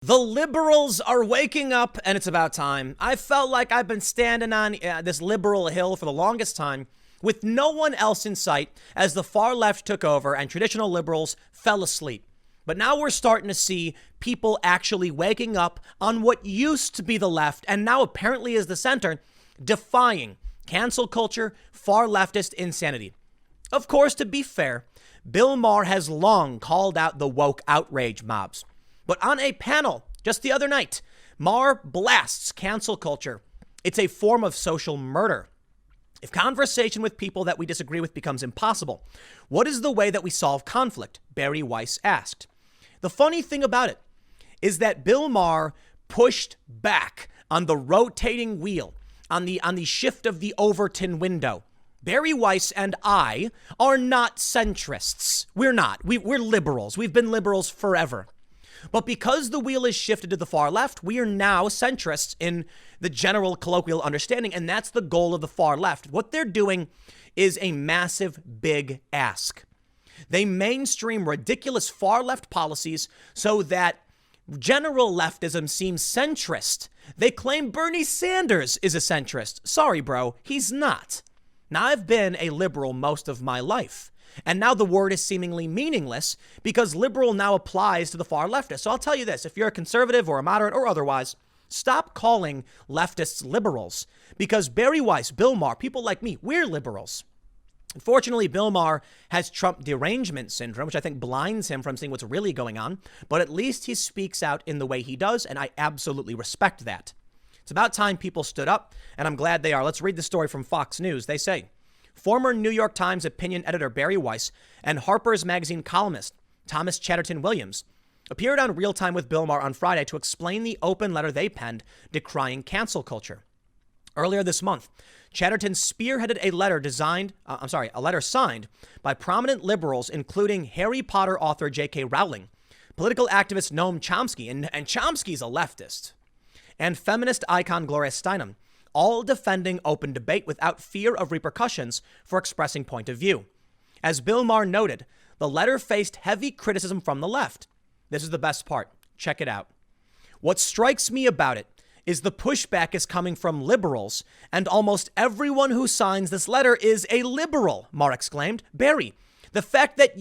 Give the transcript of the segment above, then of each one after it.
The liberals are waking up, and it's about time. I felt like I've been standing on this liberal hill for the longest time with no one else in sight as the far left took over and traditional liberals fell asleep. But now we're starting to see people actually waking up on what used to be the left and now apparently is the center, defying cancel culture, far leftist insanity. Of course, to be fair, Bill Maher has long called out the woke outrage mobs. But on a panel just the other night, Maher blasts cancel culture. It's a form of social murder. If conversation with people that we disagree with becomes impossible, what is the way that we solve conflict? Barry Weiss asked. The funny thing about it is that Bill Maher pushed back on the rotating wheel, on the shift of the Overton window. Barry Weiss and I are not centrists. We're not. We're liberals. We've been liberals forever. But because the wheel is shifted to the far left, we are now centrists in the general colloquial understanding, and that's the goal of the far left. What they're doing is a massive, big ask. They mainstream ridiculous far left policies so that general leftism seems centrist. They claim Bernie Sanders is a centrist. Sorry, bro, he's not. Now, I've been a liberal most of my life. And now the word is seemingly meaningless because liberal now applies to the far leftist. So I'll tell you this, if you're a conservative or a moderate or otherwise, stop calling leftists liberals because Barry Weiss, Bill Maher, people like me, we're liberals. Unfortunately, Bill Maher has Trump derangement syndrome, which I think blinds him from seeing what's really going on. But at least he speaks out in the way he does, and I absolutely respect that. It's about time people stood up, and I'm glad they are. Let's read the story from Fox News. They say, former New York Times opinion editor Barry Weiss and Harper's Magazine columnist Thomas Chatterton Williams appeared on Real Time with Bill Maher on Friday to explain the open letter they penned decrying cancel culture. Earlier this month, Chatterton spearheaded a letter signed by prominent liberals, including Harry Potter author J.K. Rowling, political activist Noam Chomsky, and Chomsky's a leftist, and feminist icon Gloria Steinem, all defending open debate without fear of repercussions for expressing point of view. As Bill Maher noted, the letter faced heavy criticism from the left. This is the best part. Check it out. What strikes me about it is the pushback is coming from liberals, and almost everyone who signs this letter is a liberal, Maher exclaimed. Barry, the fact that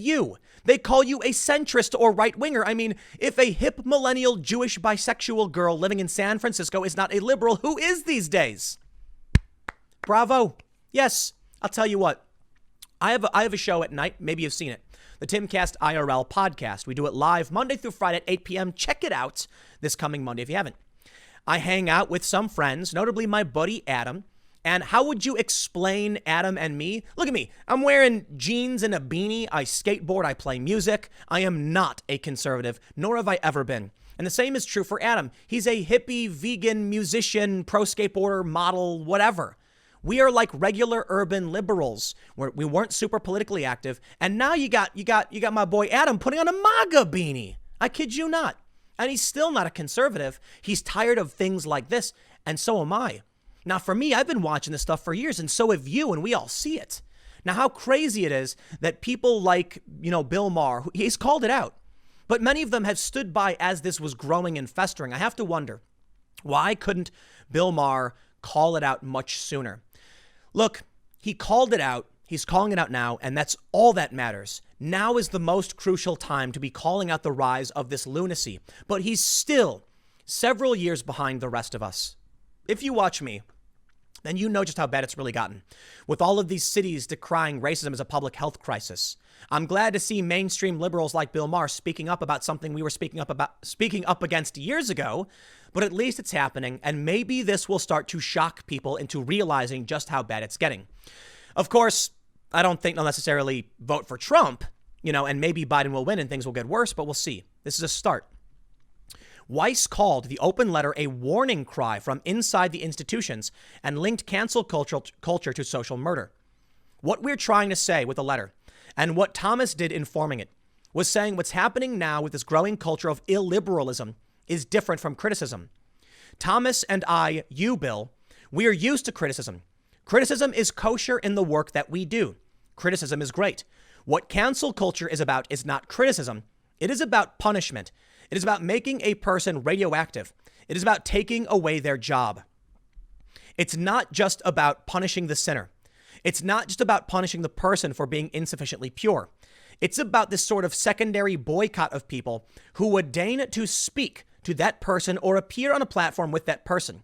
they call you a centrist or right-winger. I mean, if a hip millennial Jewish bisexual girl living in San Francisco is not a liberal, who is these days? Bravo. Yes, I'll tell you what. I have a show at night. Maybe you've seen it. The Timcast IRL podcast. We do it live Monday through Friday at 8 p.m. Check it out this coming Monday if you haven't. I hang out with some friends, notably my buddy Adam. And how would you explain Adam and me? Look at me. I'm wearing jeans and a beanie. I skateboard. I play music. I am not a conservative, nor have I ever been. And the same is true for Adam. He's a hippie, vegan, musician, pro skateboarder, model, whatever. We are like regular urban liberals. We weren't super politically active. And now you got my boy Adam putting on a MAGA beanie. I kid you not. And he's still not a conservative. He's tired of things like this. And so am I. Now, for me, I've been watching this stuff for years, and so have you, and we all see it. Now, how crazy it is that people like, Bill Maher, he's called it out, but many of them have stood by as this was growing and festering. I have to wonder, why couldn't Bill Maher call it out much sooner? Look, he called it out. He's calling it out now, and that's all that matters. Now is the most crucial time to be calling out the rise of this lunacy, but he's still several years behind the rest of us. If you watch me, then you know just how bad it's really gotten. With all of these cities decrying racism as a public health crisis. I'm glad to see mainstream liberals like Bill Maher speaking up about something we were speaking up against years ago, but at least it's happening, and maybe this will start to shock people into realizing just how bad it's getting. Of course, I don't think they'll necessarily vote for Trump, and maybe Biden will win and things will get worse, but we'll see. This is a start. Weiss called the open letter a warning cry from inside the institutions and linked cancel culture to social murder. What we're trying to say with the letter, and what Thomas did in forming it, was saying what's happening now with this growing culture of illiberalism is different from criticism. Thomas and I, you, Bill, we are used to criticism. Criticism is kosher in the work that we do. Criticism is great. What cancel culture is about is not criticism. It is about punishment. It is about making a person radioactive. It is about taking away their job. It's not just about punishing the sinner. It's not just about punishing the person for being insufficiently pure. It's about this sort of secondary boycott of people who would deign to speak to that person or appear on a platform with that person.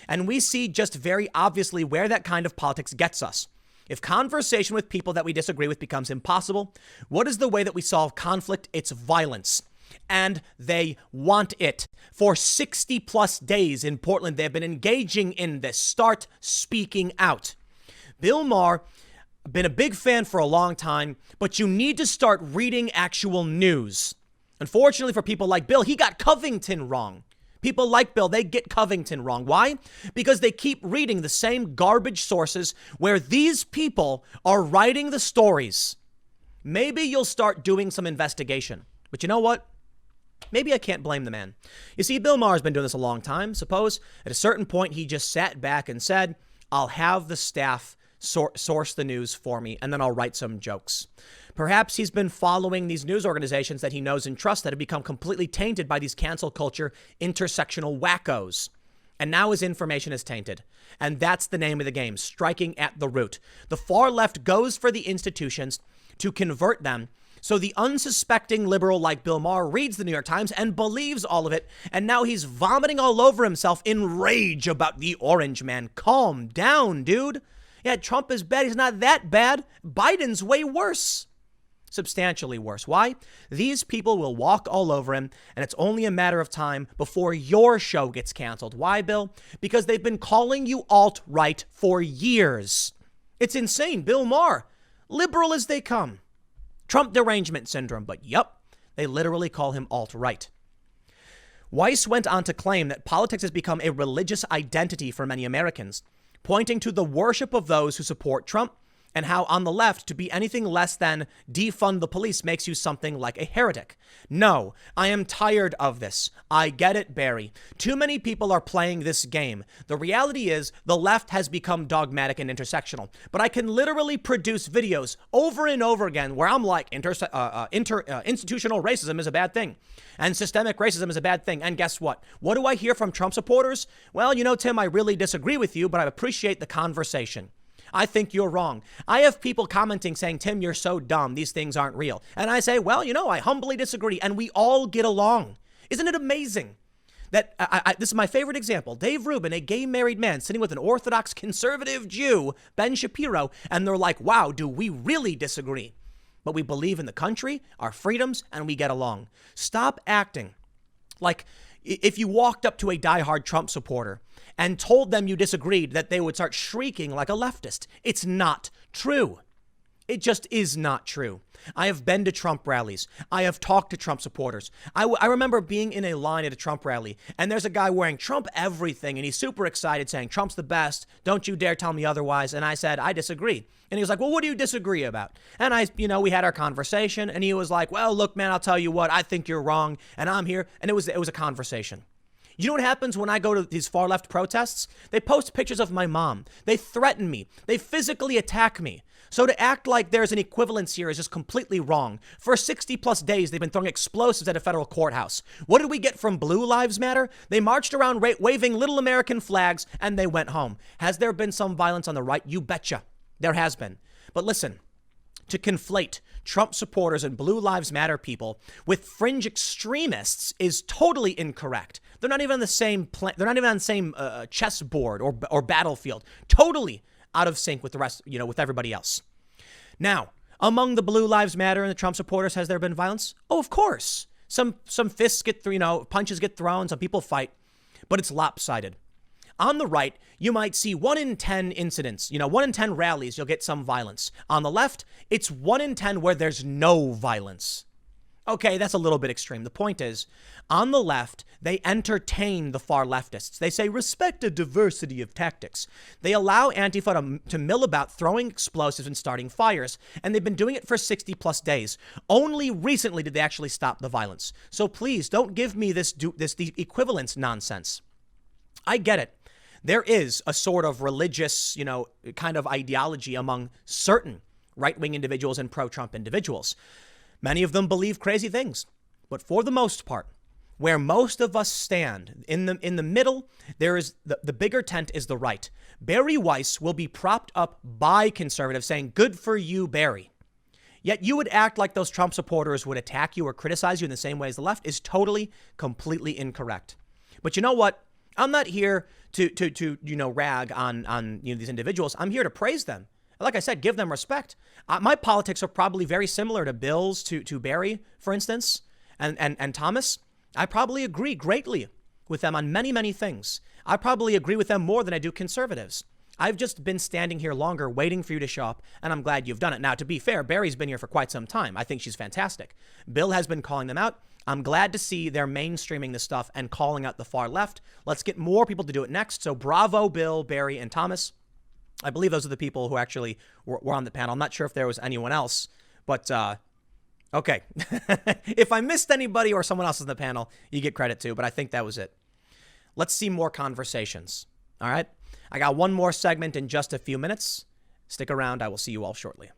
And we see just very obviously where that kind of politics gets us. If conversation with people that we disagree with becomes impossible, what is the way that we solve conflict? It's violence. And they want it. For 60 plus days in Portland, they've been engaging in this. Start speaking out. Bill Maher, been a big fan for a long time, but you need to start reading actual news. Unfortunately for people like Bill, he got Covington wrong. People like Bill, they get Covington wrong. Why? Because they keep reading the same garbage sources where these people are writing the stories. Maybe you'll start doing some investigation. But you know what? Maybe I can't blame the man. You see, Bill Maher's been doing this a long time. Suppose at a certain point he just sat back and said, I'll have the staff source the news for me, and then I'll write some jokes. Perhaps he's been following these news organizations that he knows and trusts that have become completely tainted by these cancel culture intersectional wackos. And now his information is tainted. And that's the name of the game, striking at the root. The far left goes for the institutions to convert them. So the unsuspecting liberal like Bill Maher reads the New York Times and believes all of it. And now he's vomiting all over himself in rage about the orange man. Calm down, dude. Yeah, Trump is bad. He's not that bad. Biden's way worse. Substantially worse. Why? These people will walk all over him, and it's only a matter of time before your show gets canceled. Why, Bill? Because they've been calling you alt-right for years. It's insane. Bill Maher, liberal as they come. Trump derangement syndrome, but yup, they literally call him alt-right. Weiss went on to claim that politics has become a religious identity for many Americans, pointing to the worship of those who support Trump and how on the left to be anything less than defund the police makes you something like a heretic. No, I am tired of this. I get it, Barry. Too many people are playing this game. The reality is the left has become dogmatic and intersectional, but I can literally produce videos over and over again where I'm like, institutional racism is a bad thing and systemic racism is a bad thing. And guess what? What do I hear from Trump supporters? Well, you know, Tim, I really disagree with you, but I appreciate the conversation. I think you're wrong. I have people commenting saying, Tim, you're so dumb. These things aren't real. And I say, well, you know, I humbly disagree. And we all get along. Isn't it amazing that this is my favorite example. Dave Rubin, a gay married man sitting with an Orthodox conservative Jew, Ben Shapiro, and they're like, wow, do we really disagree? But we believe in the country, our freedoms, and we get along. Stop acting like if you walked up to a diehard Trump supporter and told them you disagreed, that they would start shrieking like a leftist. It's not true. It just is not true. I have been to Trump rallies. I have talked to Trump supporters. I remember being in a line at a Trump rally, and there's a guy wearing Trump everything, and he's super excited saying, Trump's the best. Don't you dare tell me otherwise. And I said, I disagree. And he was like, well, what do you disagree about? And we had our conversation, and he was like, well, look, man, I'll tell you what. I think you're wrong, and I'm here. And it was a conversation. You know what happens when I go to these far left protests? They post pictures of my mom. They threaten me. They physically attack me. So to act like there's an equivalence here is just completely wrong. For 60 plus days, they've been throwing explosives at a federal courthouse. What did we get from Blue Lives Matter? They marched around waving little American flags and they went home. Has there been some violence on the right? You betcha. There has been. But listen, to conflate Trump supporters and Blue Lives Matter people with fringe extremists is totally incorrect. They're not even on the same they're not even on the same chessboard or battlefield. Totally out of sync with the rest, with everybody else. Now, among the Blue Lives Matter and the Trump supporters, has there been violence? Oh, of course. Some fists get through, punches get thrown, some people fight, but it's lopsided. On the right, you might see 1 in 10 incidents, 1 in 10 rallies, you'll get some violence. On the left, it's 1 in 10 where there's no violence. Okay, that's a little bit extreme. The point is, on the left, they entertain the far leftists. They say, respect a diversity of tactics. They allow Antifa to mill about throwing explosives and starting fires, and they've been doing it for 60 plus days. Only recently did they actually stop the violence. So please don't give me this the equivalence nonsense. I get it. There is a sort of religious, kind of ideology among certain right-wing individuals and pro-Trump individuals. Many of them believe crazy things. But for the most part, where most of us stand. In the middle, there is the bigger tent is the right. Barry Weiss will be propped up by conservatives saying, good for you, Barry. Yet you would act like those Trump supporters would attack you or criticize you in the same way as the left is totally, completely incorrect. But you know what? I'm not here to rag on these individuals. I'm here to praise them. Like I said, give them respect. My politics are probably very similar to Bill's, to Barry, for instance, and Thomas. I probably agree greatly with them on many, many things. I probably agree with them more than I do conservatives. I've just been standing here longer waiting for you to show up, and I'm glad you've done it. Now, to be fair, Barry's been here for quite some time. I think she's fantastic. Bill has been calling them out. I'm glad to see they're mainstreaming this stuff and calling out the far left. Let's get more people to do it next. So bravo, Bill, Barry, and Thomas. I believe those are the people who actually were on the panel. I'm not sure if there was anyone else, but okay. If I missed anybody or someone else in the panel, you get credit too, but I think that was it. Let's see more conversations. All right. I got one more segment in just a few minutes. Stick around. I will see you all shortly.